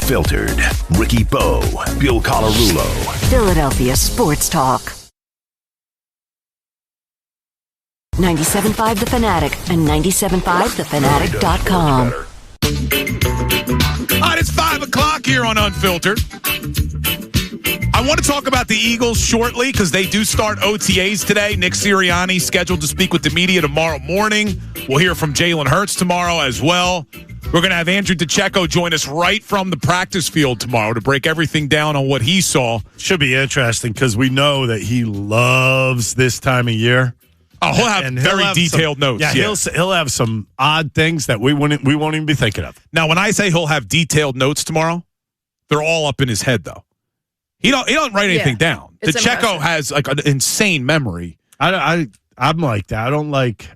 Unfiltered. Ricky Bo, Bill Colarulo. Philadelphia Sports Talk. 97.5 The Fanatic and 97.5thefanatic.com. All right, it's 5 o'clock here on Unfiltered. I want to talk about the Eagles shortly because they do start OTAs today. Nick Sirianni scheduled to speak with the media tomorrow morning. We'll hear from Jalen Hurts tomorrow as well. We're going to have Andrew DeCecco join us right from the practice field tomorrow to break everything down on what he saw. Should be interesting because we know that he loves this time of year. Oh, he'll have very detailed notes. Yeah, he'll have some odd things that we won't even be thinking of. Now, when I say he'll have detailed notes tomorrow, they're all up in his head, though. He don't write anything down. DeCecco has like an insane memory. I'm like that. I don't like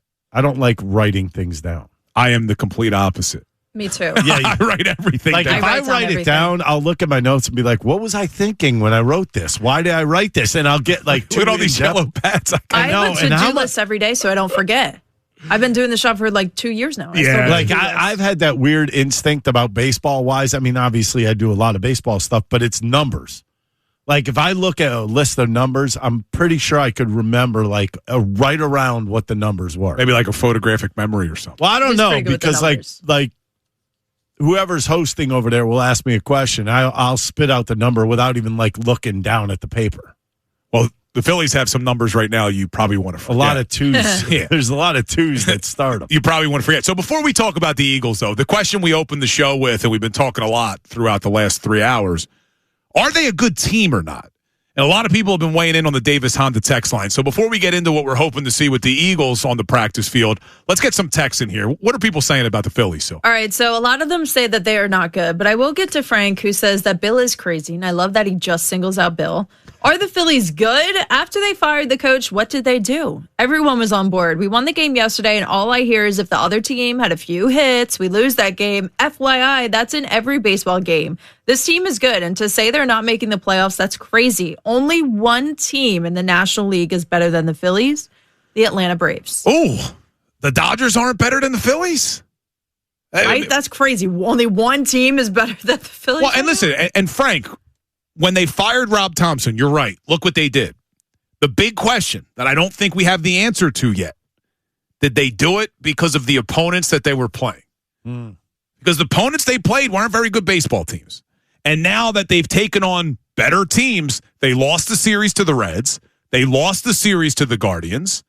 writing things down. I am the complete opposite. Me too. Yeah, I write everything down. If I write it down, I'll look at my notes and be like, what was I thinking when I wrote this? Why did I write this? And I'll get like look at all these yellow pads. I have a to-do list every day so I don't forget. I've been doing the shop for like 2 years now. I've had that weird instinct about baseball-wise. I mean, obviously, I do a lot of baseball stuff, but it's numbers. Like, if I look at a list of numbers, I'm pretty sure I could remember, like, right around what the numbers were. Maybe like a photographic memory or something. Well, I don't know, because, like whoever's hosting over there will ask me a question. I'll spit out the number without even, like, looking down at the paper. Well, the Phillies have some numbers right now you probably want to forget. A lot of twos. Yeah. There's a lot of twos that start them. You probably want to forget. So before we talk about the Eagles, though, the question we opened the show with, and we've been talking a lot throughout the last 3 hours, are they a good team or not? And a lot of people have been weighing in on the Davis Honda text line. So before we get into what we're hoping to see with the Eagles on the practice field, let's get some texts in here. What are people saying about the Phillies? So, all right, so a lot of them say that they are not good, but I will get to Frank, who says that Bill is crazy, and I love that he just singles out Bill. Are the Phillies good? After they fired the coach, what did they do? Everyone was on board. We won the game yesterday, and all I hear is if the other team had a few hits, we lose that game. FYI, that's in every baseball game. This team is good, and to say they're not making the playoffs, that's crazy. Only one team in the National League is better than the Phillies, the Atlanta Braves. Oh, the Dodgers aren't better than the Phillies? Right? That's crazy. Only one team is better than the Phillies. Well, and listen, and Frank, when they fired Rob Thompson, you're right. Look what they did. The big question that I don't think we have the answer to yet, did they do it because of the opponents that they were playing? Because the opponents they played weren't very good baseball teams. And now that they've taken on better teams, they lost the series to the Reds. They lost the series to the Guardians.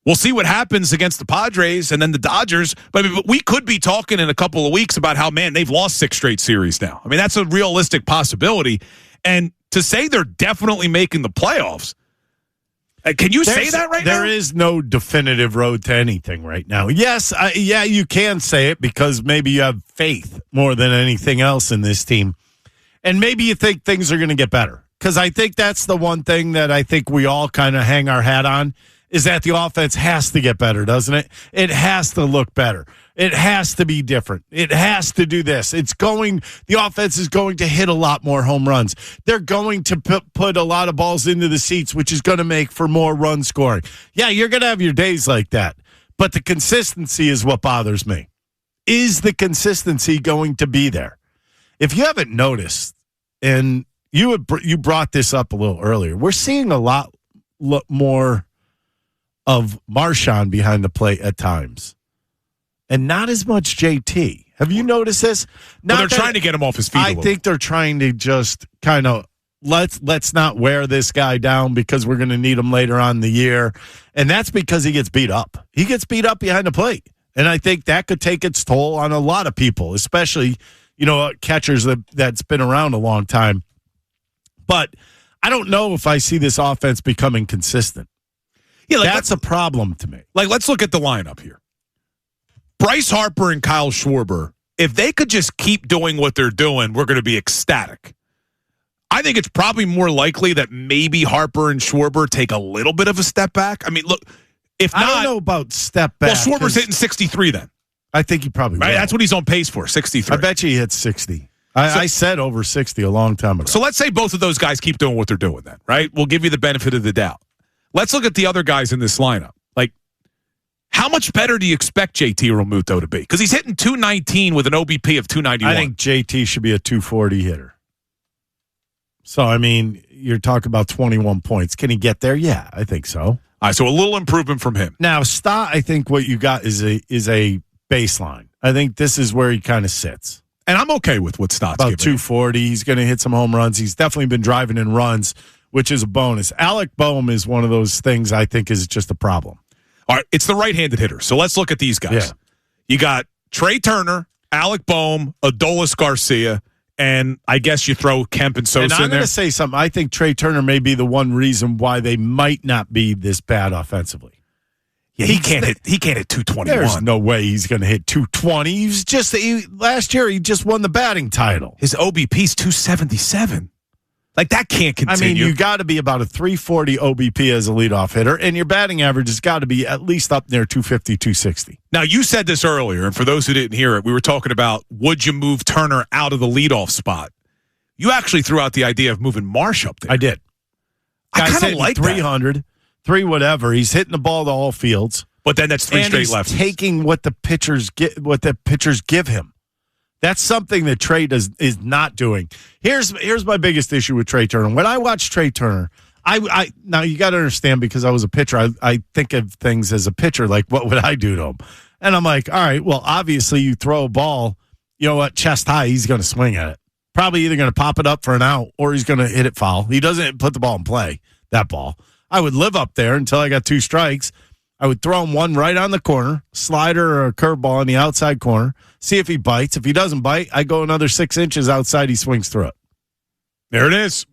We'll see what happens against the Padres and then the Dodgers. But we could be talking in a couple of weeks about how, man, they've lost 6 straight series now. I mean, that's a realistic possibility. And to say they're definitely making the playoffs, can you say that right now? There is no definitive road to anything right now. Yes, you can say it because maybe you have faith more than anything else in this team. And maybe you think things are going to get better. Because I think that's the one thing that I think we all kind of hang our hat on is that the offense has to get better, doesn't it? It has to look better. It has to be different. It has to do this. The offense is going to hit a lot more home runs. They're going to put a lot of balls into the seats, which is going to make for more run scoring. Yeah, you're going to have your days like that. But the consistency is what bothers me. Is the consistency going to be there? If you haven't noticed, and you brought this up a little earlier, we're seeing a lot more of Marshawn behind the plate at times. And not as much JT. Have you noticed this? Well, they're trying to get him off his feet. I think they're trying to just kind of let's not wear this guy down because we're going to need him later on in the year. And that's because he gets beat up. He gets beat up behind the plate. And I think that could take its toll on a lot of people, especially, catchers that's been around a long time. But I don't know if I see this offense becoming consistent. Yeah, that's a problem to me. Like, let's look at the lineup here. Bryce Harper and Kyle Schwarber, if they could just keep doing what they're doing, we're going to be ecstatic. I think it's probably more likely that maybe Harper and Schwarber take a little bit of a step back. I mean, look, if not, I don't know about step back. Well, Schwarber's hitting 63 then. I think he probably will. Right, that's what he's on pace for, 63. I bet you he hits 60. I said over 60 a long time ago. So let's say both of those guys keep doing what they're doing then, right? We'll give you the benefit of the doubt. Let's look at the other guys in this lineup. Like, How much better do you expect JT Realmuto to be? Because he's hitting 219 with an OBP of 291. I think JT should be a 240 hitter. So, I mean, you're talking about 21 points. Can he get there? Yeah, I think so. All right, so a little improvement from him. Now, Stott, I think what you got is a baseline. I think this is where he kind of sits. And I'm okay with what Stott's About giving. 240. He's going to hit some home runs. He's definitely been driving in runs, which is a bonus. Alec Boehm is one of those things I think is just a problem. All right, it's the right-handed hitter. So let's look at these guys. Yeah. You got Trey Turner, Alec Boehm, Adolis Garcia, and I guess you throw Kemp and Sosa And I'm in going there. to say something. I think Trey Turner may be the one reason why they might not be this bad offensively. Yeah, he can't hit 221. There's no way he's going to hit 220. Last year he just won the batting title. His OBP's 277. Like, that can't continue. I mean, you got to be about a 340 OBP as a leadoff hitter, and your batting average has got to be at least up near 250, 260. Now, you said this earlier, and for those who didn't hear it, we were talking about would you move Turner out of the leadoff spot? You actually threw out the idea of moving Marsh up there. I did. I Guy's kind of like 300, that. 3 whatever. He's hitting the ball to all fields. But then that's three and straight he's lefties. taking what the pitchers give him. That's something that Trey is not doing. Here's my biggest issue with Trey Turner. When I watch Trey Turner, I now you got to understand, because I was a pitcher, I think of things as a pitcher, like what would I do to him? And I'm like, all right, well, obviously you throw a ball, you know what, chest high, he's going to swing at it. Probably either going to pop it up for an out or he's going to hit it foul. He doesn't put the ball in play, that ball. I would live up there until I got 2 strikes. I would throw him one right on the corner, slider or a curveball on the outside corner, see if he bites. If he doesn't bite, I go another 6 inches outside, he swings through it. There it is.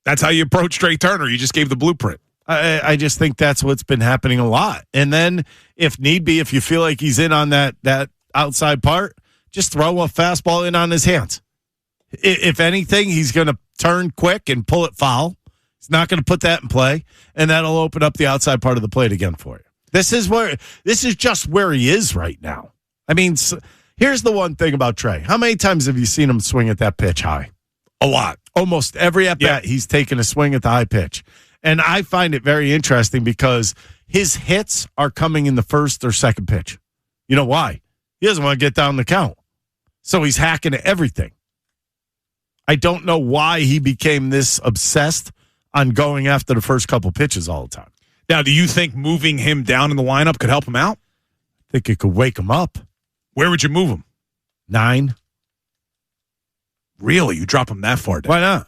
That's how you approach Trey Turner. You just gave the blueprint. I just think that's what's been happening a lot. And then, if need be, if you feel like he's in on that outside part, just throw a fastball in on his hands. If anything, he's going to turn quick and pull it foul. He's not going to put that in play, and that'll open up the outside part of the plate again for you. This is just where he is right now. I mean, here's the one thing about Trey. How many times have you seen him swing at that pitch high? A lot. Almost every at-bat, he's taken a swing at the high pitch. And I find it very interesting because his hits are coming in the first or second pitch. You know why? He doesn't want to get down the count. So he's hacking at everything. I don't know why he became this obsessed on going after the first couple pitches all the time. Now, do you think moving him down in the lineup could help him out? I think it could wake him up. Where would you move him? 9. Really? You drop him that far down? Why not?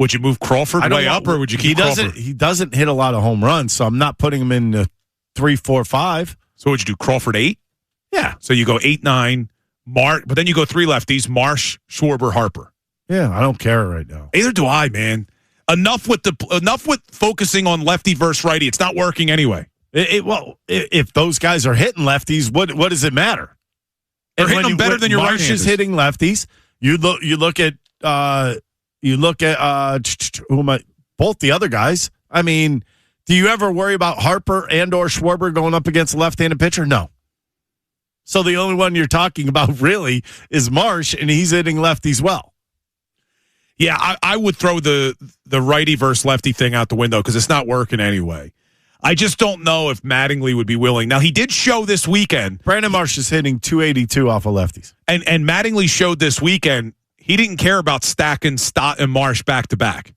Would you move Crawford way up, or would you keep Crawford? He doesn't hit a lot of home runs, so I'm not putting him in the 3, 4, 5. So would you do Crawford 8? Yeah. So you go 8, 9, but then you go 3 lefties, Marsh, Schwarber, Harper. Yeah, I don't care right now. Either do I, man. Enough with focusing on lefty versus righty. It's not working anyway. Well, if those guys are hitting lefties, what does it matter? They're hitting them better than your Marsh right-handers. is hitting lefties. You look at who am I? Both the other guys. I mean, do you ever worry about Harper and or Schwarber going up against a left-handed pitcher? No. So the only one you're talking about really is Marsh, and he's hitting lefties well. Yeah, I would throw the righty versus lefty thing out the window because it's not working anyway. I just don't know if Mattingly would be willing. Now, he did show this weekend. Brandon Marsh is hitting 282 off of lefties. And Mattingly showed this weekend he didn't care about stacking Stott and Marsh back to back.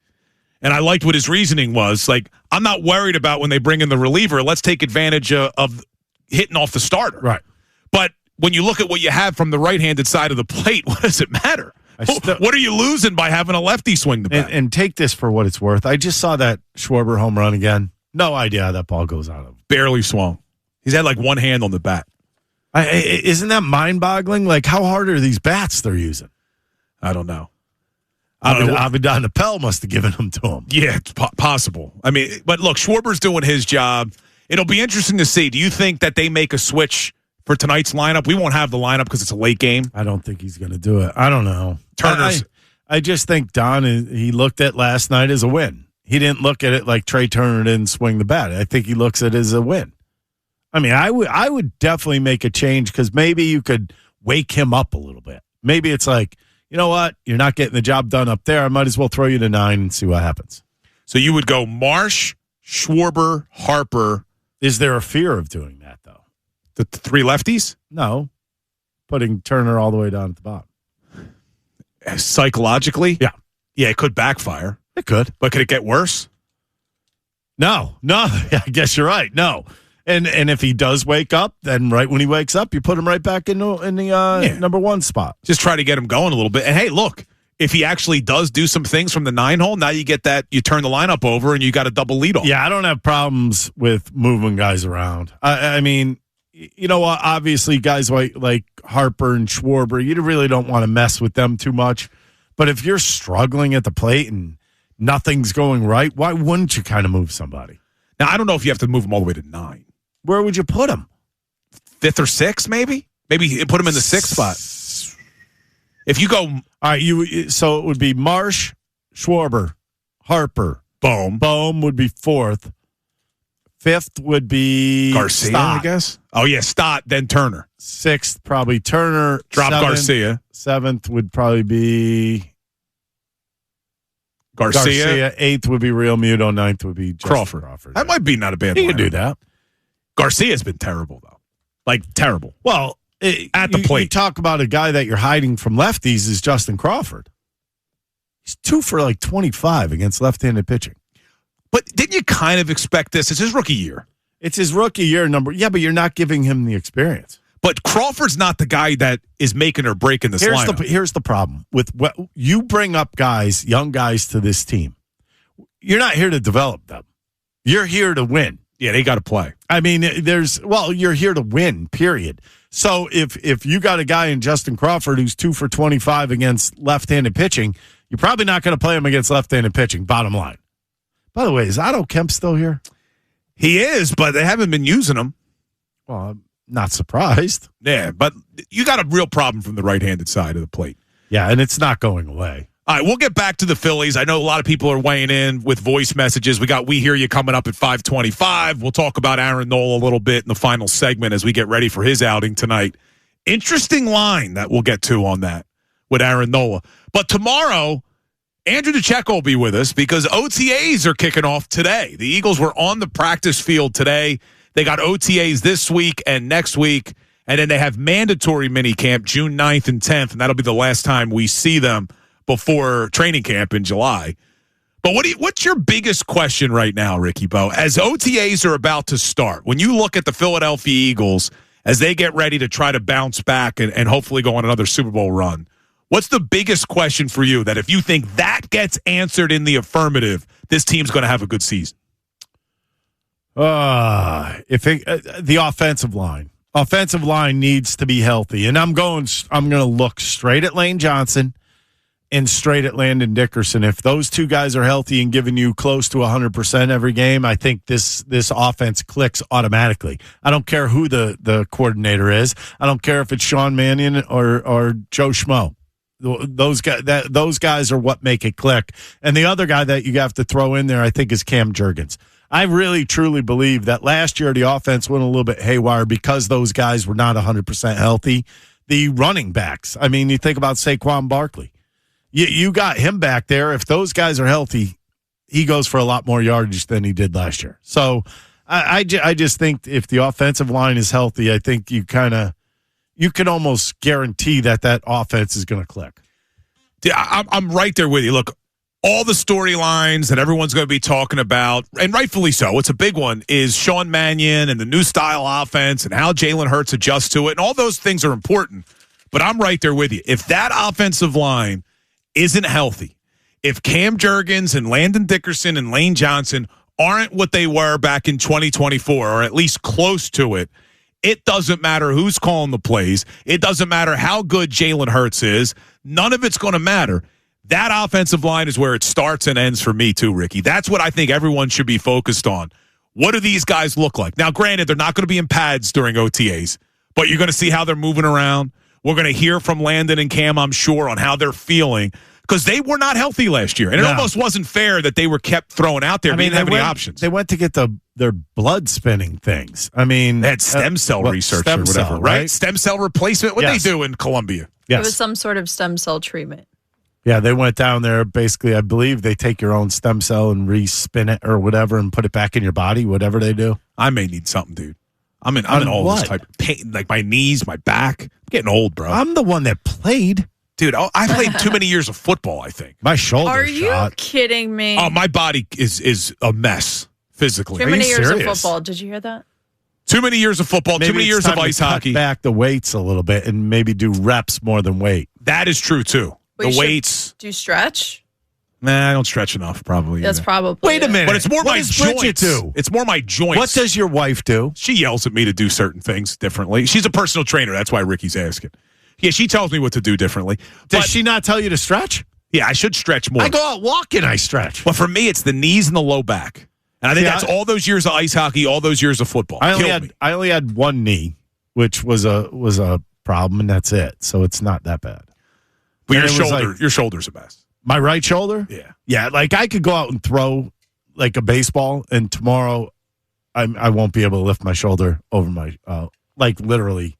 And I liked what his reasoning was. Like, I'm not worried about when they bring in the reliever. Let's take advantage of hitting off the starter. Right. But when you look at what you have from the right-handed side of the plate, what does it matter? What are you losing by having a lefty swing the bat? And take this for what it's worth. I just saw that Schwarber home run again. No idea how that ball goes out of him. Barely swung. He's had like one hand on the bat. Isn't that mind-boggling? Like, how hard are these bats they're using? I don't know. Avidan Appel must have given them to him. Yeah, it's possible. I mean, but look, Schwarber's doing his job. It'll be interesting to see. Do you think that they make a switch for tonight's lineup? We won't have the lineup because it's a late game. I don't think he's going to do it. I don't know. Turner's. I just think Don, he looked at last night as a win. He didn't look at it like Trey Turner didn't swing the bat. I think he looks at it as a win. I mean, I would definitely make a change because maybe you could wake him up a little bit. Maybe it's like, you know what? You're not getting the job done up there. I might as well throw you to 9 and see what happens. So you would go Marsh, Schwarber, Harper, Is there a fear of doing that, though? The three lefties? No. Putting Turner all the way down at the bottom. Psychologically? Yeah. Yeah, it could backfire. It could. But could it get worse? No. I guess you're right. No. And if he does wake up, then right when he wakes up, you put him right back in the number one spot. Just try to get him going a little bit. And hey, look, if he actually does do some things from the 9-hole, now you get that, you turn the lineup over and you got a double lead off. Yeah, I don't have problems with moving guys around. I mean, you know what? Obviously, guys like Harper and Schwarber, you really don't want to mess with them too much. But if you're struggling at the plate and nothing's going right, why wouldn't you kind of move somebody? Now, I don't know if you have to move him all the way to 9. Where would you put him? 5th or 6th, maybe? Maybe put him in the 6th spot. If you go... All right, so it would be Marsh, Schwarber, Harper. Bohm would be 4th. 5th would be Garcia, Stott. I guess. Oh, yeah, Stott, then Turner. 6th, probably Turner. Drop 7th, Garcia. 7th would probably be Garcia. 8th would be Real Muto. 9th would be Crawford. That might be not a bad He lineup. can do that. Garcia's been terrible, though. Like, terrible. Well, at the plate. You talk about a guy that you're hiding from lefties is Justin Crawford. He's 2 for like 25 against left-handed pitching. But didn't you kind of expect this? It's his rookie year. It's his rookie year number. Yeah, but you're not giving him the experience. But Crawford's not the guy that is making or breaking this lineup. Here's the problem with what you bring up guys, young guys to this team. You're not here to develop them. You're here to win. Yeah, they got to play. I mean, you're here to win, period. So if you got a guy in Justin Crawford who's 2 for 25 against left-handed pitching, you're probably not going to play him against left-handed pitching, bottom line. By the way, is Otto Kemp still here? He is, but they haven't been using him. Well, I'm not surprised. Yeah, but you got a real problem from the right-handed side of the plate. Yeah, and it's not going away. All right, we'll get back to the Phillies. I know a lot of people are weighing in with voice messages. We got We Hear You coming up at 5:25. We'll talk about Aaron Nola a little bit in the final segment as we get ready for his outing tonight. Interesting line that we'll get to on that with Aaron Nola. But tomorrow, Andrew DeCecco will be with us because OTAs are kicking off today. The Eagles were on the practice field today. They got OTAs this week and next week, and then they have mandatory minicamp June 9th and 10th, and that'll be the last time we see them before training camp in July. But what's your biggest question right now, Ricky Bo? As OTAs are about to start, when you look at the Philadelphia Eagles as they get ready to try to bounce back and hopefully go on another Super Bowl run, what's the biggest question for you that if you think that gets answered in the affirmative, this team's going to have a good season? The offensive line. Offensive line needs to be healthy. And I'm going to look straight at Lane Johnson and straight at Landon Dickerson. If those two guys are healthy and giving you close to 100% every game, I think this offense clicks automatically. I don't care who the coordinator is. I don't care if it's Sean Mannion or Joe Schmo. Those guys are what make it click. And the other guy that you have to throw in there, I think, is Cam Jurgens. I really, truly believe that last year the offense went a little bit haywire because those guys were not 100% healthy. The running backs, I mean, you think about Saquon Barkley. You got him back there. If those guys are healthy, he goes for a lot more yardage than he did last year. So I just think if the offensive line is healthy, I think you can almost guarantee that offense is going to click. I'm right there with you. Look, all the storylines that everyone's going to be talking about, and rightfully so, it's a big one, is Sean Mannion and the new style offense and how Jalen Hurts adjusts to it. And all those things are important. But I'm right there with you. If that offensive line isn't healthy, if Cam Jurgens and Landon Dickerson and Lane Johnson aren't what they were back in 2024, or at least close to it, it doesn't matter who's calling the plays. It doesn't matter how good Jalen Hurts is. None of it's going to matter. That offensive line is where it starts and ends for me too, Ricky. That's what I think everyone should be focused on. What do these guys look like? Now, granted, they're not going to be in pads during OTAs, but you're going to see how they're moving around. We're going to hear from Landon and Cam, I'm sure, on how they're feeling because they were not healthy last year. And it almost wasn't fair that they were kept thrown out there. They didn't have any options. They went to get their blood spinning things. I mean, they had stem cell research or whatever, right? Stem cell replacement. What they do in Colombia? Yes. It was some sort of stem cell treatment. Yeah, they went down there. Basically, I believe they take your own stem cell and re-spin it or whatever and put it back in your body, whatever they do. I may need something, dude. I'm in all this type of pain, like my knees, my back. I'm getting old, bro. I'm the one that played. Dude, I played too many years of football, I think. My shoulder Are you shot. kidding me? Oh, my body is a mess physically. Too many years serious? of football. Did you hear that? Too many years of football, Maybe too many it's years time of ice to cut hockey. back the weights a little bit and maybe do reps more than weight. That is true, too. We The should weights. Do you stretch? Nah, I don't stretch enough, probably. That's either. probably Wait a minute. But it's more What my does Bridget joints. do? It's more my joints. What does your wife do? She yells at me to do certain things differently. She's a personal trainer. That's why Ricky's asking. Yeah, she tells me what to do differently. Does But, she not tell you to stretch? yeah, I should stretch more. I go out walking, I stretch. Well, for me, it's the knees and the low back. And I think See, that's all those years of ice hockey, all those years of football. I Killed me. only had one knee, which was a problem, and that's it. So it's not that bad. But And your shoulder's a mess. My right shoulder? Yeah. Yeah, like I could go out and throw like a baseball, and tomorrow I won't be able to lift my shoulder over my, like literally,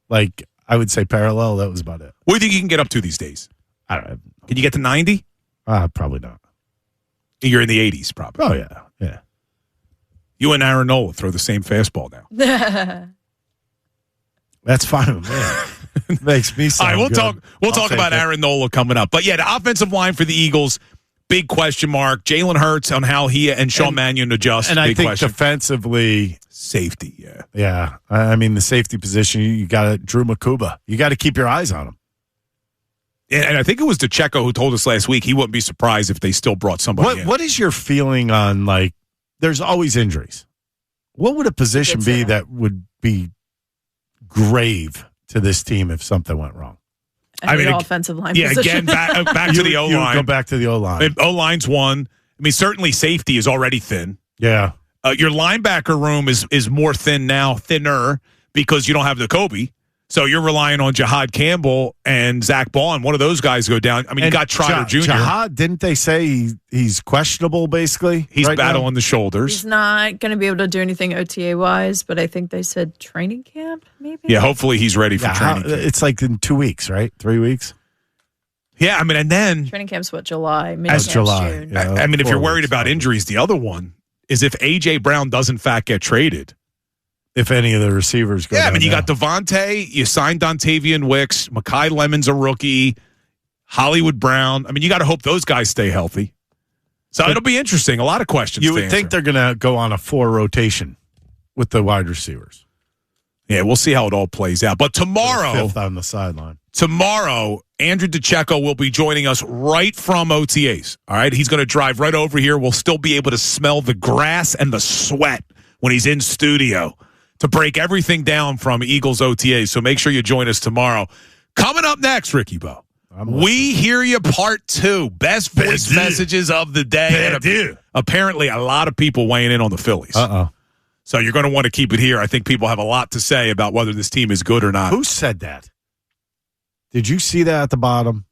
like I would say parallel. That was about it. What do you think you can get up to these days? I don't know. Can you get to 90? Probably not. You're in the 80s, probably. Oh, yeah. Yeah. You and Aaron Nola throw the same fastball now. That's fine with me. Makes me All sound right, we'll good. talk about Aaron Nola coming up. But yeah, the offensive line for the Eagles, big question mark. Jalen Hurts on how he and Sean Mannion adjust. And big I think question. defensively, Safety, yeah. yeah. I mean, the safety position, you got Drew Makuba. You got to keep your eyes on him. And I think it was DeCecco who told us last week he wouldn't be surprised if they still brought somebody in. What is your feeling on, like, there's always injuries. What would a position be that would be grave to this team if something went wrong? I mean, offensive line. Yeah, position. again, back to the You O-line. go back to the O-line. O-line's one. I mean, certainly safety is already thin. Yeah. Your linebacker room is more thinner because you don't have the Kobe. So you're relying on Jahad Campbell and Zach Baun. One of those guys go down. I mean, you got Trotter Jr. Jahad, didn't they say he's questionable, basically? He's right battling now? the shoulders. He's not going to be able to do anything OTA-wise, but I think they said training camp, maybe? Yeah, hopefully he's ready for Yeah, training camp. it's like in 2 weeks, right? 3 weeks? Yeah, I mean, and then, Training camp's what, July? That's July. June. Yeah, I mean, if 4 you're worried weeks, about probably. injuries, the other one is if A.J. Brown does, in fact, get traded. If any of the receivers go Yeah, I down mean, you there. got Devontae, you signed Dontavian Wicks, Mekhi Lemon's a rookie, Hollywood Brown. I mean, you got to hope those guys stay healthy. So it'll be interesting. A lot of questions. You to would think answer. they're going to go on a 4 rotation with the wide receivers. Yeah, we'll see how it all plays out. But tomorrow, Fifth on the sideline. Andrew DeCecco will be joining us right from OTAs. All right, he's going to drive right over here. We'll still be able to smell the grass and the sweat when he's in studio to break everything down from Eagles OTAs. So make sure you join us tomorrow. Coming up next, Ricky Bo. We Hear You Part 2. Best voice messages of the day. And apparently, a lot of people weighing in on the Phillies. Uh-oh. So you're going to want to keep it here. I think people have a lot to say about whether this team is good or not. Who said that? Did you see that at the bottom?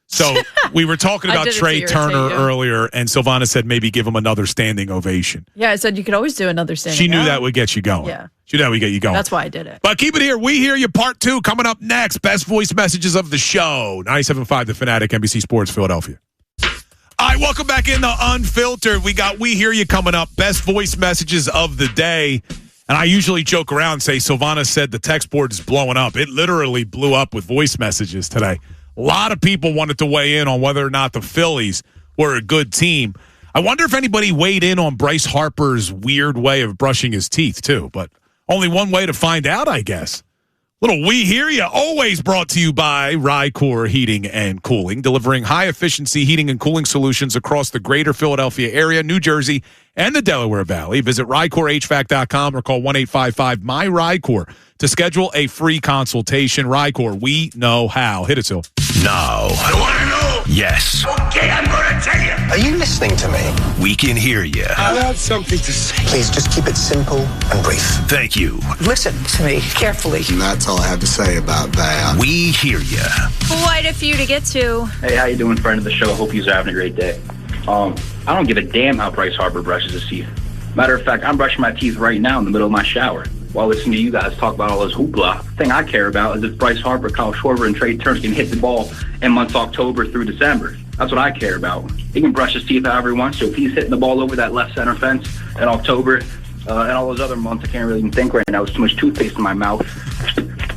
So we were talking I about did it to Trey irritate Turner you. earlier, and Silvana said maybe give him another standing ovation. Yeah, I said you could always do another standing. She knew up. that would get you going. Yeah. She knew that would get you going. That's why I did it. But keep it here. We Hear You Part 2 coming up next. Best voice messages of the show. 97.5 The Fanatic, NBC Sports, Philadelphia. All right, welcome back into Unfiltered. We got We Hear You coming up. Best voice messages of the day. And I usually joke around and say Silvana said the text board is blowing up. It literally blew up with voice messages today. A lot of people wanted to weigh in on whether or not the Phillies were a good team. I wonder if anybody weighed in on Bryce Harper's weird way of brushing his teeth, too. But only one way to find out, I guess. Little We Hear You, always brought to you by Rycor Heating and Cooling, delivering high-efficiency heating and cooling solutions across the greater Philadelphia area, New Jersey, and the Delaware Valley. Visit RycorHVAC.com or call 1-855-MY-RYCOR to schedule a free consultation. Rycor, we know how. Hit it, Sil. Now, I want to know. yes, Okay, I'm going to tell you. Are you listening to me? we can hear you. I have something to say. Please just keep it simple and brief. Thank you. Listen to me carefully. And that's all I have to say about that. We hear you. Quite a few to get to. Hey, how you doing, friend of the show? Hope you're having a great day. I don't give a damn how Bryce Harper brushes his teeth. Matter of fact, I'm brushing my teeth right now in the middle of my shower. while listening to you guys talk about all this hoopla. The thing I care about is if Bryce Harper, Kyle Schwarber, and Trey Turner can hit the ball in months October through December. That's what I care about. He can brush his teeth however he wants to. If he's hitting the ball over that left center fence in October and all those other months, I can't really even think right now. There's too much toothpaste in my mouth.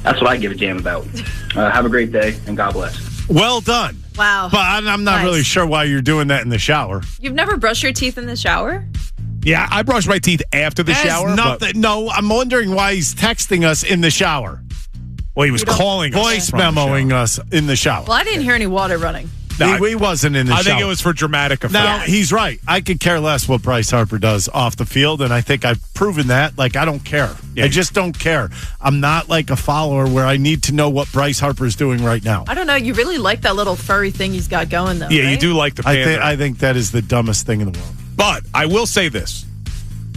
That's what I give a damn about. Have a great day, and God bless. Well done. Wow. But I'm not really sure why you're doing that in the shower. You've never brushed your teeth in the shower? Yeah, I brush my teeth after the shower. No, I'm wondering why he's texting us in the shower. Well, he was calling us. Voice memoing us in the shower. Well, I didn't hear any water running. No, he wasn't in the shower. I think it was for dramatic effect. Now, he's right. I could care less what Bryce Harper does off the field, and I think I've proven that. Like, I don't care. Yeah. I just don't care. I'm not like a follower where I need to know what Bryce Harper is doing right now. I don't know. You really like that little furry thing he's got going, though. Yeah, right? you do like the panda. I think that is the dumbest thing in the world. But I will say this.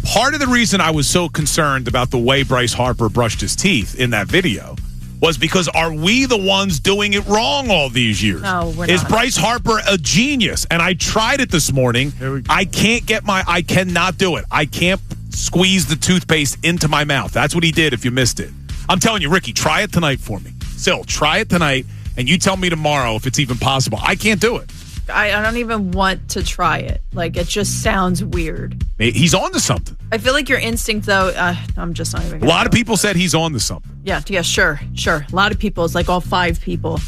Part of the reason I was so concerned about the way Bryce Harper brushed his teeth in that video was because are we the ones doing it wrong all these years? No, we're Is not. Bryce Harper a genius? And I tried it this morning. I cannot do it. I can't squeeze the toothpaste into my mouth. That's what he did if you missed it. I'm telling you, Ricky, try it tonight for me. Still, try it tonight, and you tell me tomorrow if it's even possible. I can't do it. I don't even want to try it. Like, it just sounds weird. He's on to something. I feel like your instinct, though, I'm just not even A lot of people said he's on to something. Yeah, sure. A lot of people. It's like all 5 people.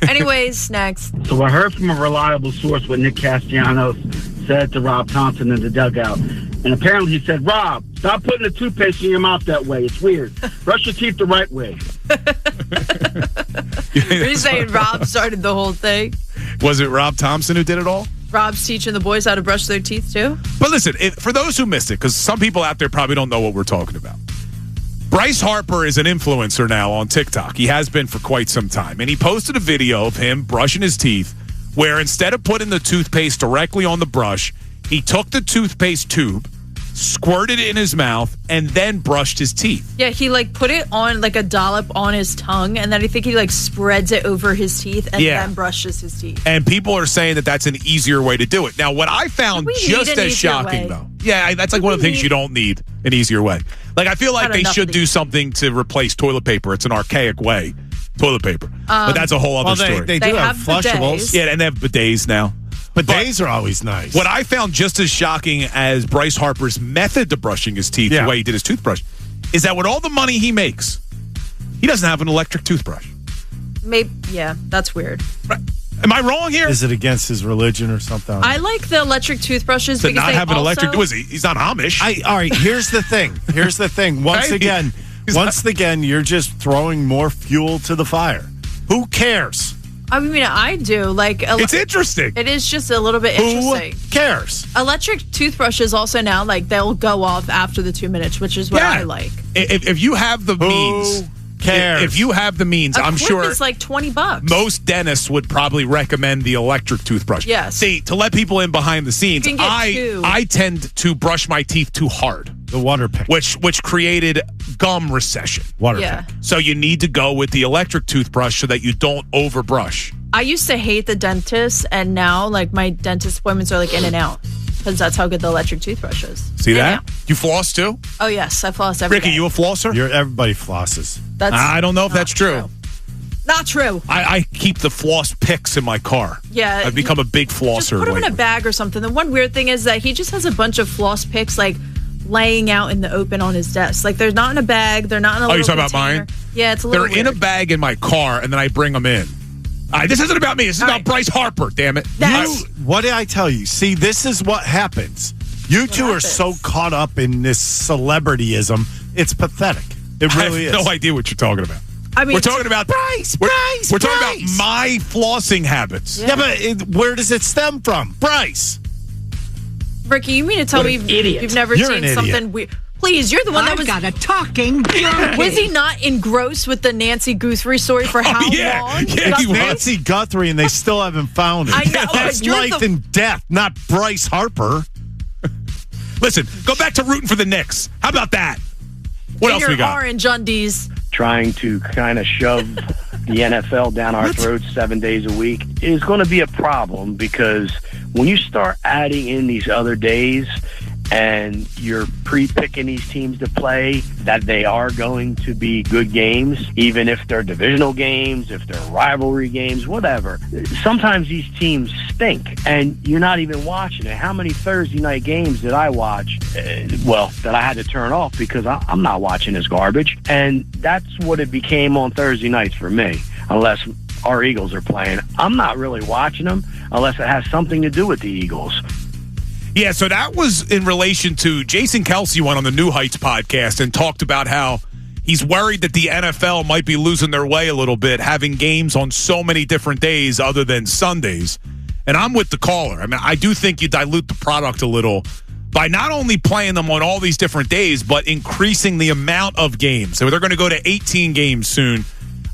Anyways, next. So I heard from a reliable source what Nick Castellanos said to Rob Thompson in the dugout. And apparently he said, Rob, stop putting the toothpaste in your mouth that way. It's weird. Brush your teeth the right way. Are you saying Rob started the whole thing? Was it Rob Thompson who did it all? Rob's teaching the boys how to brush their teeth, too? But listen, for those who missed it, because some people out there probably don't know what we're talking about. Bryce Harper is an influencer now on TikTok. He has been for quite some time. And he posted a video of him brushing his teeth where instead of putting the toothpaste directly on the brush, he took the toothpaste tube, squirted it in his mouth, and then brushed his teeth. Yeah, he put it on a dollop on his tongue, and then I think he spreads it over his teeth and then brushes his teeth. And people are saying that that's an easier way to do it. Now, what I found just as shocking, though. Yeah, that's one of the things you don't need an easier way. I feel like they should do something to replace toilet paper. It's an archaic way, toilet paper. But that's a whole other story. They do have flushables. Yeah, and they have bidets now. Bidets are always nice. What I found just as shocking as Bryce Harper's method to brushing his teeth, the way he did his toothbrush, is that with all the money he makes, he doesn't have an electric toothbrush. Maybe, yeah, that's weird. Right. Am I wrong here? Is it against his religion or something? I like the electric toothbrushes to because not they have an electric. Was he? He's not Amish. All right. Here's the thing. Once again, you're just throwing more fuel to the fire. Who cares? I mean, I do. It's interesting. It is just a little bit interesting. Who cares? Electric toothbrushes also now, they'll go off after the 2 minutes, which is what I like. If you have the means. Cares? If you have the means, I'm sure it's $20. Most dentists would probably recommend the electric toothbrush. Yes. See, to let people in behind the scenes, You can get 2. I tend to brush my teeth too hard. The water pick. Which created gum recession. Water pick. So you need to go with the electric toothbrush so that you don't overbrush. I used to hate the dentist, and now my dentist appointments are in and out because that's how good the electric toothbrush is. See that? You floss too? Oh yes, I floss every Ricky, day. you a flosser? Everybody flosses. I don't know if that's true. Not true. I keep the floss picks in my car. Yeah. I've become a big flosser. Just put them in a bag or something. The one weird thing is that he just has a bunch of floss picks laying out in the open on his desk. They're not in a bag. They're not in a little you're talking container. about mine? Yeah, it's a little They're in a bag in my car, and then I bring them in. This isn't about me. This is about Bryce Harper, damn it. What did I tell you? See, this is what happens. You two are so caught up in this celebrityism. It's pathetic. It really is. I have no idea what you're talking about. I mean, we're talking about Bryce. We're talking about my flossing habits. Yeah, but where does it stem from? Bryce. Ricky, you mean to tell me you've never seen something weird? Please, you're the one that was got a talking donkey. Was he not engrossed with the Nancy Guthrie story for how long? Yeah, he was. Nancy Guthrie, and they still haven't found it. I know. That's life and death, not Bryce Harper. Listen, go back to rooting for the Knicks. How about that? What else we got? Orange undies. Trying to kind of shove the NFL down our throats 7 days a week is going to be a problem because when you start adding in these other days and you're pre-picking these teams to play, that they are going to be good games, even if they're divisional games, if they're rivalry games, whatever. Sometimes these teams stink, and you're not even watching it. How many Thursday night games did I watch, that I had to turn off because I'm not watching this garbage? And that's what it became on Thursday nights for me, unless our Eagles are playing. I'm not really watching them unless it has something to do with the Eagles. Yeah, so that was in relation to Jason Kelsey went on the New Heights podcast and talked about how he's worried that the NFL might be losing their way a little bit, having games on so many different days other than Sundays. And I'm with the caller. I mean, I do think you dilute the product a little by not only playing them on all these different days, but increasing the amount of games. So they're going to go to 18 games soon.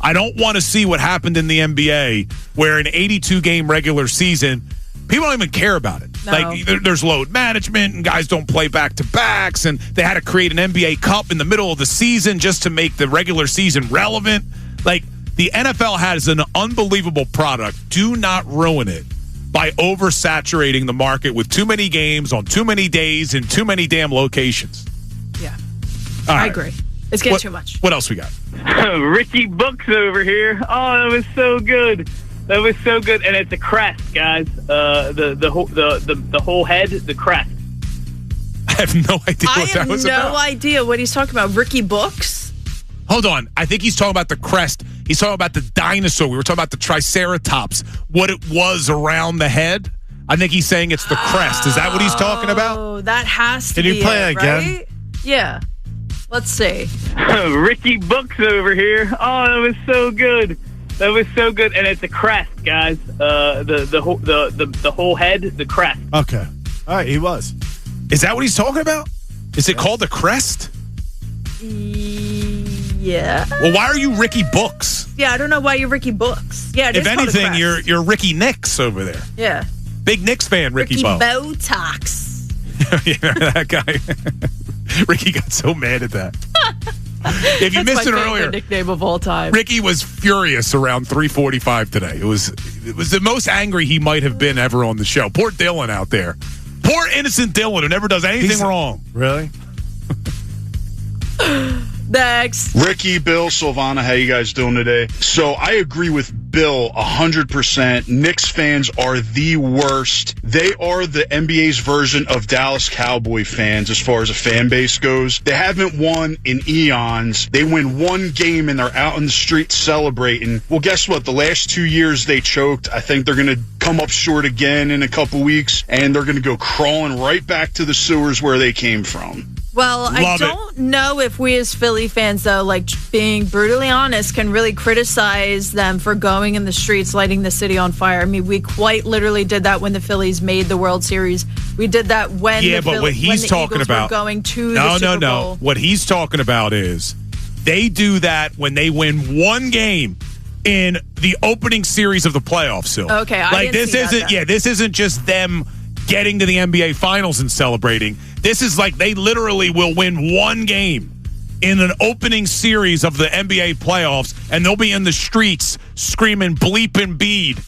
I don't want to see what happened in the NBA where an 82-game regular season, people don't even care about it. No. Like, there's load management, and guys don't play back-to-backs, and they had to create an NBA Cup in the middle of the season just to make the regular season relevant. Like, the NFL has an unbelievable product. Do not ruin it by oversaturating the market with too many games on too many days in too many damn locations. Yeah. All I right. agree. It's getting too much. What else we got? Ricky Books over here. Oh, that was so good. That was so good, and it's a crest, guys. The whole head, the crest. I have no idea what that was about. I have no idea what he's talking about. Ricky Books? Hold on. I think he's talking about the crest. He's talking about the dinosaur. We were talking about the Triceratops, what it was around the head. I think he's saying it's the crest. Is that what he's talking about? Oh, that has to be Can you play it, again? right? Yeah. Let's see. Ricky Books over here. Oh, that was so good. That was so good, and it's a crest, guys. The whole head, the crest. Okay. All right, he was. Is that what he's talking about? Is it called the crest? Yeah. Well, why are you Ricky Books? Yeah, I don't know why you're Ricky Books. Yeah, it If is called a anything, crest. you're Ricky Nix over there. Yeah. Big Knicks fan, Ricky Bo. Botox. Yeah, that guy. Ricky got so mad at that. If you missed it That's my earlier, favorite nickname of all time. Ricky was furious around 3:45 today. It was the most angry he might have been ever on the show. Poor Dylan out there. Poor innocent Dylan who never does anything wrong. Really? Next. Ricky, Bill, Silvana, how you guys doing today? So I agree with Bill 100%. Knicks fans are the worst. They are the NBA's version of Dallas Cowboy fans as far as a fan base goes. They haven't won in eons. They win one game and they're out in the street celebrating. Well, guess what? The last 2 years they choked. I think they're going to come up short again in a couple weeks, and they're going to go crawling right back to the sewers where they came from. Well, I don't know if we as Philly fans, though, like being brutally honest, can really criticize them for going in the streets, lighting the city on fire. I mean, we quite literally did that when the Phillies made the World Series. We did that when what he's talking Eagles about were going to the Super Bowl. What he's talking about is they do that when they win one game in the opening series of the playoffs. So, okay, I like didn't see that, then. this isn't just them getting to the NBA Finals and celebrating. This is like they literally will win one game in an opening series of the NBA playoffs, and they'll be in the streets screaming bleep and bead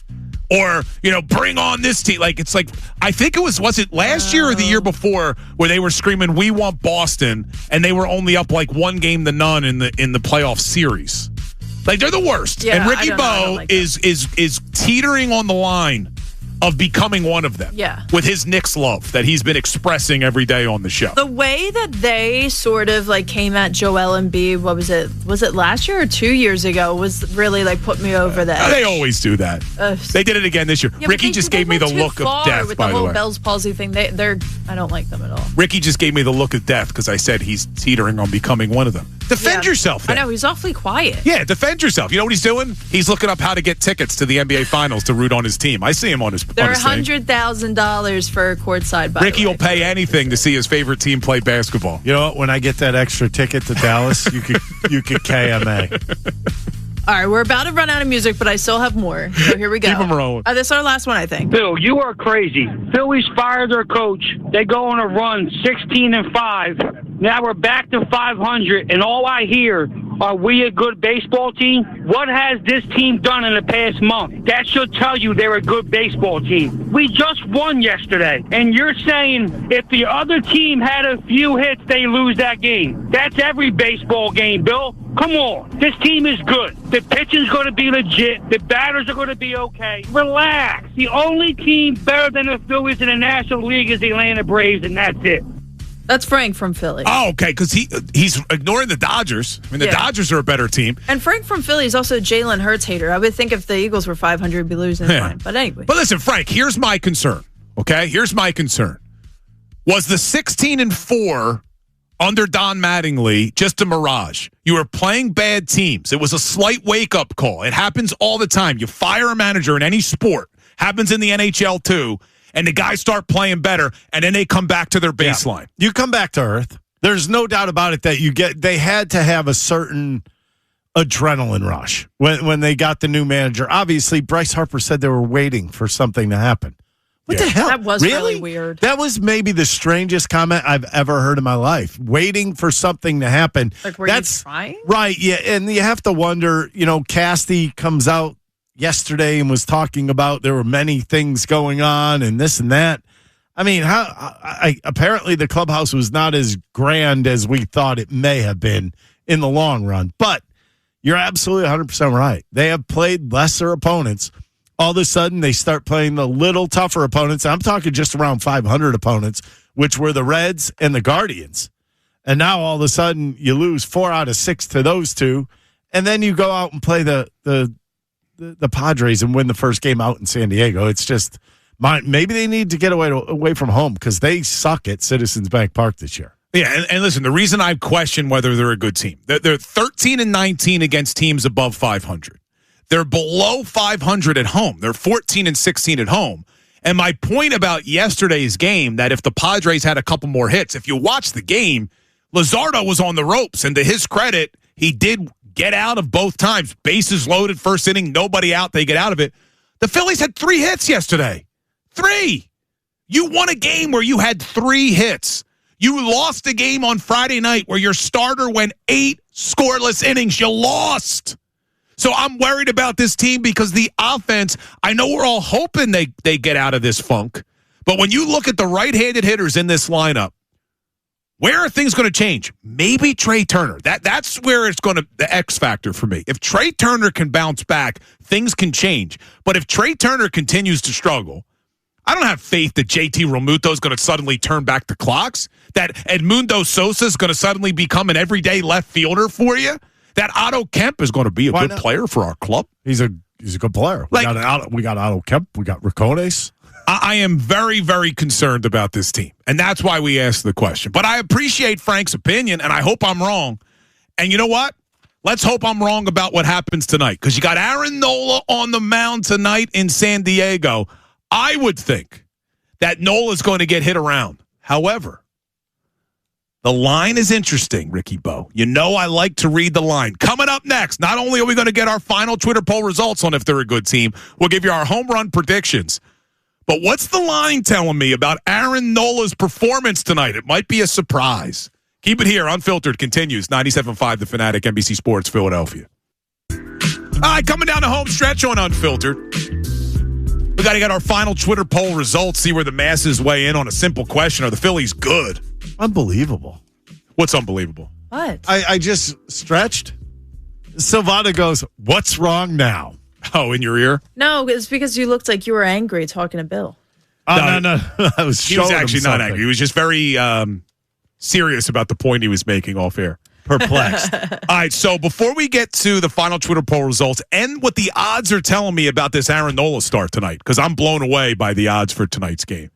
or, bring on this team. Like, it's like, I think was it last year or the year before where they were screaming, we want Boston, and they were only up like 1-0 in the playoff series. Like, they're the worst. Yeah, and Ricky Bo like is teetering on the line of becoming one of them. Yeah. With his Knicks love that he's been expressing every day on the show. The way that they sort of like came at Joel Embiid, what was it? Was it last year or 2 years ago? Was really like put me over the edge. They always do that. They did it again this year. Yeah, Ricky just gave me the look of death, with by the the whole way. Bell's palsy thing. They're I don't like them at all. Ricky just gave me the look of death because I said he's teetering on becoming one of them. Defend yourself then. I know, he's awfully quiet. Yeah, defend yourself. You know what he's doing? He's looking up how to get tickets to the NBA Finals to root on his team. I see him on his They're on his thing. $100,000 for courtside. By Ricky will pay anything to see his favorite team play basketball. You know what? When I get that extra ticket to Dallas, you could KMA. All right, we're about to run out of music, but I still have more. So here we go. Keep 'em rolling. This is our last one, I think. Bill, you are crazy. Phillies fired their coach. They go on a run, 16-5. Now we're back to 500, and all I hear are we a good baseball team? What has this team done in the past month? That should tell you they're a good baseball team. We just won yesterday, and you're saying if the other team had a few hits, they lose that game. That's every baseball game, Bill. Come on. This team is good. The pitching's going to be legit. The batters are going to be okay. Relax. The only team better than the Phillies in the National League is the Atlanta Braves, and that's it. That's Frank from Philly. Oh, okay, because he's ignoring the Dodgers. I mean, the Dodgers are a better team. And Frank from Philly is also Jalen Hurts hater. I would think if the Eagles were 500, he'd be losing his mind. But anyway. But listen, Frank, here's my concern, okay? Here's my concern. Was the 16-4 under Don Mattingly just a mirage? You were playing bad teams. It was a slight wake-up call. It happens all the time. You fire a manager in any sport. Happens in the NHL too. And the guys start playing better, and then they come back to their baseline. Yeah. You come back to earth. There's no doubt about it that they had to have a certain adrenaline rush when they got the new manager. Obviously, Bryce Harper said they were waiting for something to happen. What the hell? That was really weird. That was maybe the strangest comment I've ever heard in my life. Waiting for something to happen. Like, were you trying? Right, yeah. And you have to wonder, Casti comes out yesterday and was talking about there were many things going on and this and that. I mean, apparently the clubhouse was not as grand as we thought it may have been in the long run. But you're absolutely 100% right. They have played lesser opponents. All of a sudden, they start playing the little tougher opponents. I'm talking just around 500 opponents, which were the Reds and the Guardians. And now all of a sudden, you lose 4 out of 6 to those two. And then you go out and play the Padres and win the first game out in San Diego. It's just maybe they need to get away from home because they suck at Citizens Bank Park this year. Yeah, and listen, the reason I question whether they're a good team, they're 13-19 against teams above 500. They're below 500 at home. They're 14-16 at home. And my point about yesterday's game, that if the Padres had a couple more hits, if you watch the game, Luzardo was on the ropes, and to his credit, he did get out of both times. Bases loaded, first inning, nobody out, they get out of it. The Phillies had 3 hits yesterday. 3. You won a game where you had 3 hits. You lost a game on Friday night where your starter went 8 scoreless innings. You lost. So I'm worried about this team because the offense, I know we're all hoping they get out of this funk, but when you look at the right-handed hitters in this lineup, where are things going to change? Maybe Trey Turner. That's where it's going to, the X factor for me. If Trey Turner can bounce back, things can change. But if Trey Turner continues to struggle, I don't have faith that JT Realmuto is going to suddenly turn back the clocks, that Edmundo Sosa is going to suddenly become an everyday left fielder for you, that Otto Kemp is going to be a good player for our club. He's a good player. We got Otto Kemp. We got Ricones. I am very, very concerned about this team, and that's why we asked the question. But I appreciate Frank's opinion, and I hope I'm wrong. And you know what? Let's hope I'm wrong about what happens tonight, because you got Aaron Nola on the mound tonight in San Diego. I would think that Nola's going to get hit around. However, the line is interesting, Ricky Bo. You know I like to read the line. Coming up next, not only are we going to get our final Twitter poll results on if they're a good team, we'll give you our home run predictions. But what's the line telling me about Aaron Nola's performance tonight? It might be a surprise. Keep it here. Unfiltered continues. 97.5 The Fanatic, NBC Sports, Philadelphia. All right, coming down the home stretch on Unfiltered. We got to get our final Twitter poll results, see where the masses weigh in on a simple question. Are the Phillies good? Unbelievable. What's unbelievable? What? I just stretched. Silvana goes, what's wrong now? Oh, in your ear? No, it's because you looked like you were angry talking to Bill. Oh, no. I was He was actually not angry. He was just very serious about the point he was making off air. Perplexed. All right, so before we get to the final Twitter poll results and what the odds are telling me about this Aaron Nola start tonight, because I'm blown away by the odds for tonight's game,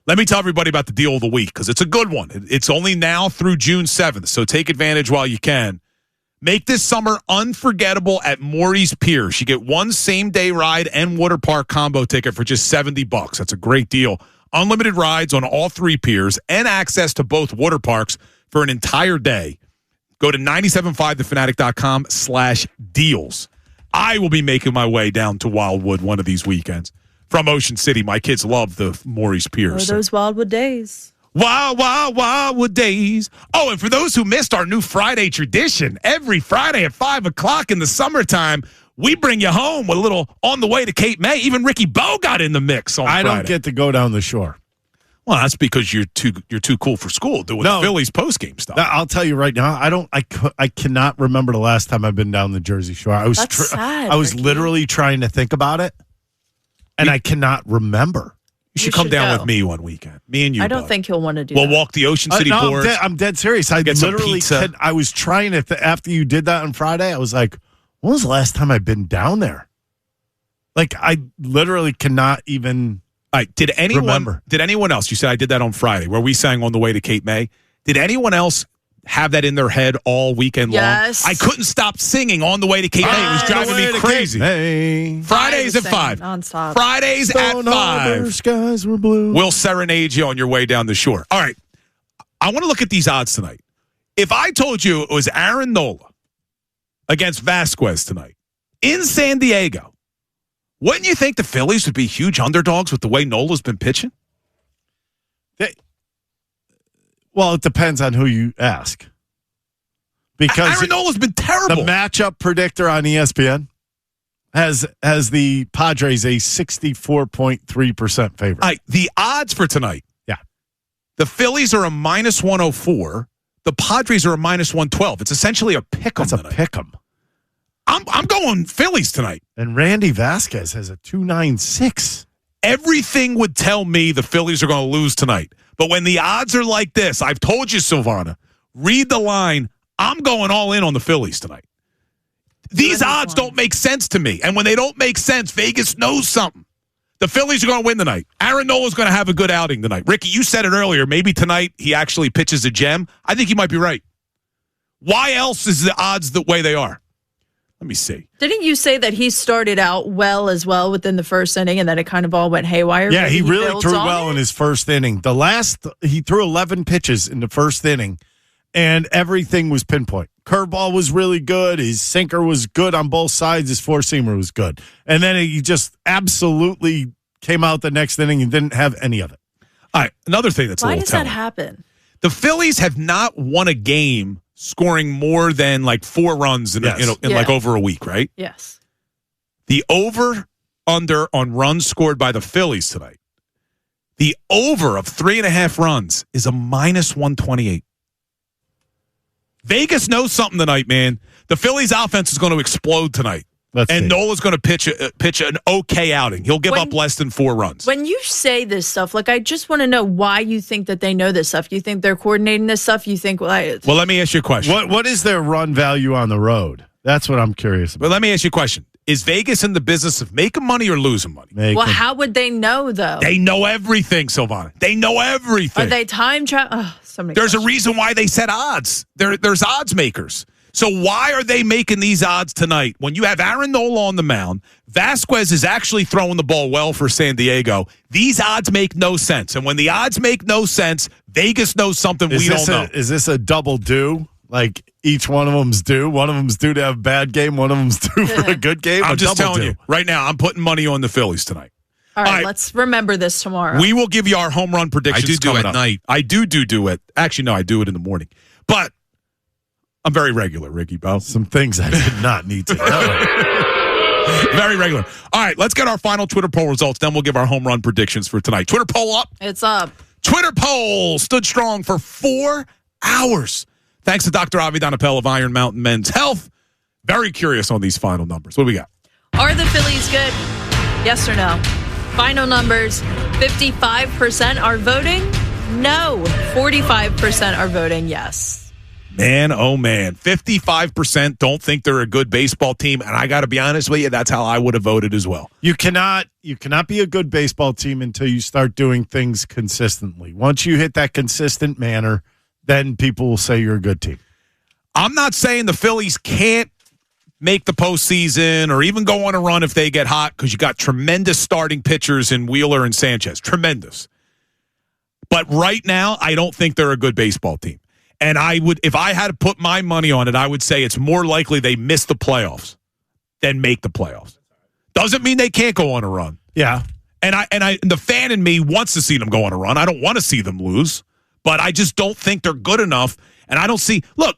let me tell everybody about the deal of the week, because it's a good one. It's only now through June 7th, so take advantage while you can. Make this summer unforgettable at Maury's Piers. You get one same-day ride and water park combo ticket for just $70. That's a great deal. Unlimited rides on all 3 piers and access to both water parks for an entire day. Go to 975thefanatic.com/deals. I will be making my way down to Wildwood one of these weekends from Ocean City. My kids love the Maury's Piers. Oh, those Wildwood days. Wildwood days. Oh, and for those who missed our new Friday tradition, every Friday at 5 o'clock in the summertime, we bring you home with a little On the Way to Cape May. Even Ricky Bo got in the mix on Friday. I don't get to go down the shore. Well, that's because you're too cool for school doing the Phillies postgame stuff. I'll tell you right now, I cannot remember the last time I've been down the Jersey Shore. I was literally trying to think about it, and I cannot remember. You should come down with me one weekend. Me and you. I don't think he'll want to do We'll that. walk the Ocean City boards. I'm dead serious. I literally I was trying to, after you did that on Friday, I was like, when was the last time I've been down there? Like, I literally cannot even did remember. Did anyone else, you said I did that on Friday, where we sang On the Way to Cape May. Did anyone else have that in their head all weekend long? I couldn't stop singing On the Way to Cape May. It was driving me crazy. Fridays at 5. Nonstop. Fridays at 5. Skies were blue. We'll serenade you on your way down the shore. All right. I want to look at these odds tonight. If I told you it was Aaron Nola against Vasquez tonight in San Diego, wouldn't you think the Phillies would be huge underdogs with the way Nola's been pitching? Well, it depends on who you ask. Because Aaron Nola's been terrible. The matchup predictor on ESPN has the Padres a 64.3% favorite. The odds for tonight. Yeah. The Phillies are a minus 104. The Padres are a minus 112. It's essentially a pick'em. That's a pick'em. I'm going Phillies tonight. And Randy Vasquez has a 296. Everything would tell me the Phillies are going to lose tonight. But when the odds are like this, I've told you, Silvana, read the line. I'm going all in on the Phillies tonight. These odds don't make sense to me. And when they don't make sense, Vegas knows something. The Phillies are going to win tonight. Aaron Nola's going to have a good outing tonight. Ricky, you said it earlier. Maybe tonight he actually pitches a gem. I think you might be right. Why else is the odds the way they are? Let me see. Didn't you say that he started out well as well within the first inning and then it kind of all went haywire? Yeah, he really threw well in his first inning. He threw 11 pitches in the first inning, and everything was pinpoint. Curveball was really good. His sinker was good on both sides. His four-seamer was good. And then he just absolutely came out the next inning and didn't have any of it. All right, another thing that's a little telling. Why does that happen? The Phillies have not won a game scoring more than like 4 runs in like over a week, right? Yes. The over-under on runs scored by the Phillies tonight, the over of 3.5 runs is a minus 128. Vegas knows something tonight, man. The Phillies offense is going to explode tonight. Nola's going to pitch an okay outing. He'll give up less than 4 runs. When you say this stuff, I just want to know why you think that they know this stuff. You think they're coordinating this stuff? You think, well, let me ask you a question. What is their run value on the road? That's what I'm curious about. But let me ask you a question. Is Vegas in the business of making money or losing money? How would they know, though? They know everything, Silvana. They know everything. Are they time travel? There's a reason why they set odds. There's odds makers. So why are they making these odds tonight when you have Aaron Nola on the mound? Vasquez is actually throwing the ball well for San Diego. These odds make no sense. And when the odds make no sense, Vegas knows something we don't know. Is this a double due? Like each one of them's due? One of them's due to have a bad game. One of them's due for a good game? I'm just telling you. Right now, I'm putting money on the Phillies tonight. All right, let's remember this tomorrow. We will give you our home run predictions. I do at night. I do it. Actually, no, I do it in the morning. But I'm very regular, Ricky Bo. Some things I did not need to know. Very regular. All right, let's get our final Twitter poll results. Then we'll give our home run predictions for tonight. Twitter poll up. It's up. Twitter poll stood strong for 4 hours. Thanks to Dr. Avi Donapel of Iron Mountain Men's Health. Very curious on these final numbers. What do we got? Are the Phillies good? Yes or no? Final numbers, 55% are voting no. 45% are voting yes. Man, oh man. 55% don't think they're a good baseball team. And I got to be honest with you, that's how I would have voted as well. You cannot be a good baseball team until you start doing things consistently. Once you hit that consistent manner, then people will say you're a good team. I'm not saying the Phillies can't make the postseason or even go on a run if they get hot because you got tremendous starting pitchers in Wheeler and Sanchez. Tremendous. But right now, I don't think they're a good baseball team. And I would, if I had to put my money on it, I would say it's more likely they miss the playoffs than make the playoffs. Doesn't mean they can't go on a run. Yeah. And the fan in me wants to see them go on a run. I don't want to see them lose. But I just don't think they're good enough. And I don't see. Look,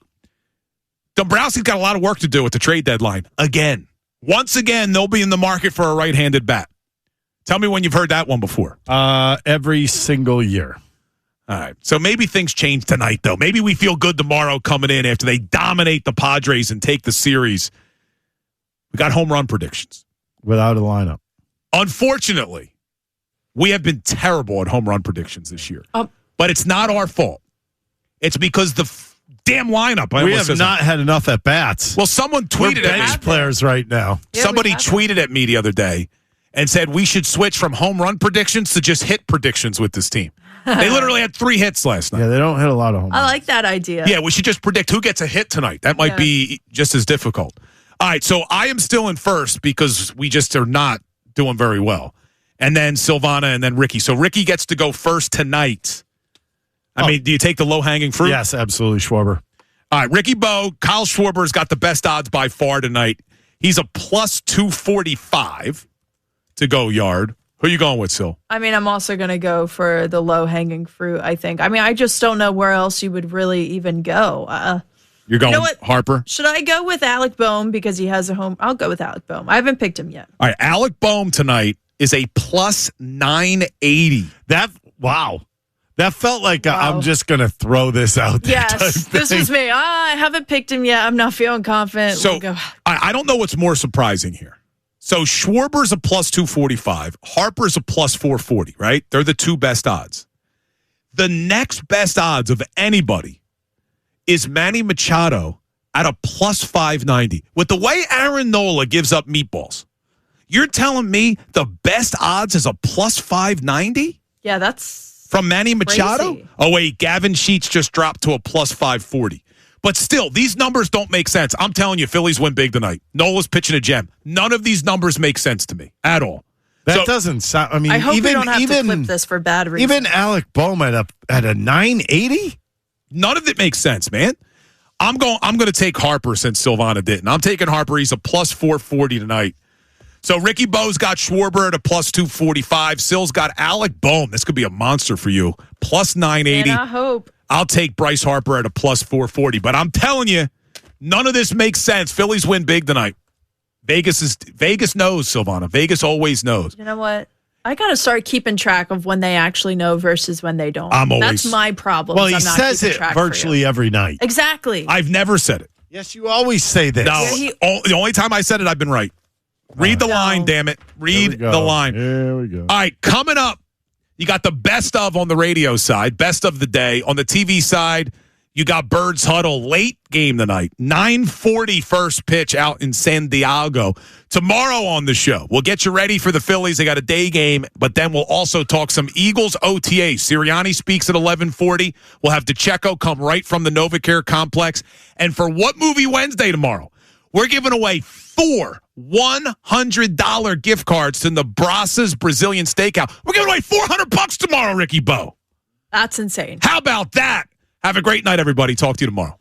Dombrowski's got a lot of work to do at the trade deadline. Again. Once again, they'll be in the market for a right-handed bat. Tell me when you've heard that one before. Every single year. All right. So maybe things change tonight, though. Maybe we feel good tomorrow coming in after they dominate the Padres and take the series. We got home run predictions. Without a lineup. Unfortunately, we have been terrible at home run predictions this year. But it's not our fault. It's because the damn lineup. We have not had enough at bats. Well, someone tweeted We're bench players right now. Yeah, somebody tweeted at me the other day and said we should switch from home run predictions to just hit predictions with this team. They literally had 3 hits last night. Yeah, they don't hit a lot of home runs. I like that idea. Yeah, we should just predict who gets a hit tonight. That might be just as difficult. All right, so I am still in first because we just are not doing very well. And then Silvana and then Ricky. So Ricky gets to go first tonight. I mean, do you take the low-hanging fruit? Yes, absolutely, Schwarber. All right, Ricky Bo, Kyle Schwarber's got the best odds by far tonight. He's a plus 245 to go yard. Who are you going with, Sil? I mean, I'm also going to go for the low-hanging fruit, I think. I mean, I just don't know where else you would really even go. You're going Harper? Should I go with Alec Boehm because he has a home? I'll go with Alec Boehm. I haven't picked him yet. All right, Alec Boehm tonight is a plus 980. Wow. That felt like I'm just going to throw this out there. Yes, this was me. I haven't picked him yet. I'm not feeling confident. So I don't know what's more surprising here. So Schwarber's a plus 245. Harper's a plus 440, right? They're the 2 best odds. The next best odds of anybody is Manny Machado at a plus 590. With the way Aaron Nola gives up meatballs, you're telling me the best odds is a plus 590? Yeah, that's from Manny Machado? crazy. Oh, wait, Gavin Sheets just dropped to a plus 540. But still, these numbers don't make sense. I'm telling you, Phillies win big tonight. Nola's pitching a gem. None of these numbers make sense to me at all. That doesn't sound. I mean, I hope even, we don't have even, to flip this for bad reasons. Even Alec Boehm at a 980? None of it makes sense, man. I'm going to take Harper since Silvana didn't. I'm taking Harper. He's a plus 440 tonight. So Ricky Bo's got Schwarber at a plus 245. Sil's got Alec Boehm. This could be a monster for you. Plus 980. And I hope. I'll take Bryce Harper at a plus 440. But I'm telling you, none of this makes sense. Phillies win big tonight. Vegas knows, Silvana. Vegas always knows. You know what? I got to start keeping track of when they actually know versus when they don't. That's my problem. Well, he says it virtually every night. Exactly. I've never said it. Yes, you always say this. No, the only time I said it, I've been right. Read the line, damn it. Read the line. Here we go. All right, coming up, you got the best of on the radio side, best of the day. On the TV side, you got Birds Huddle, late game tonight. 9:40 first pitch out in San Diego. Tomorrow on the show, we'll get you ready for the Phillies. They got a day game, but then we'll also talk some Eagles OTA. Sirianni speaks at 11:40. We'll have DeCecco come right from the NovaCare complex. And for What Movie Wednesday tomorrow, we're giving away 4 $100 gift cards to Nebraska's Brazilian Steakhouse. We're giving away $400 tomorrow, Ricky Bo. That's insane. How about that? Have a great night, everybody. Talk to you tomorrow.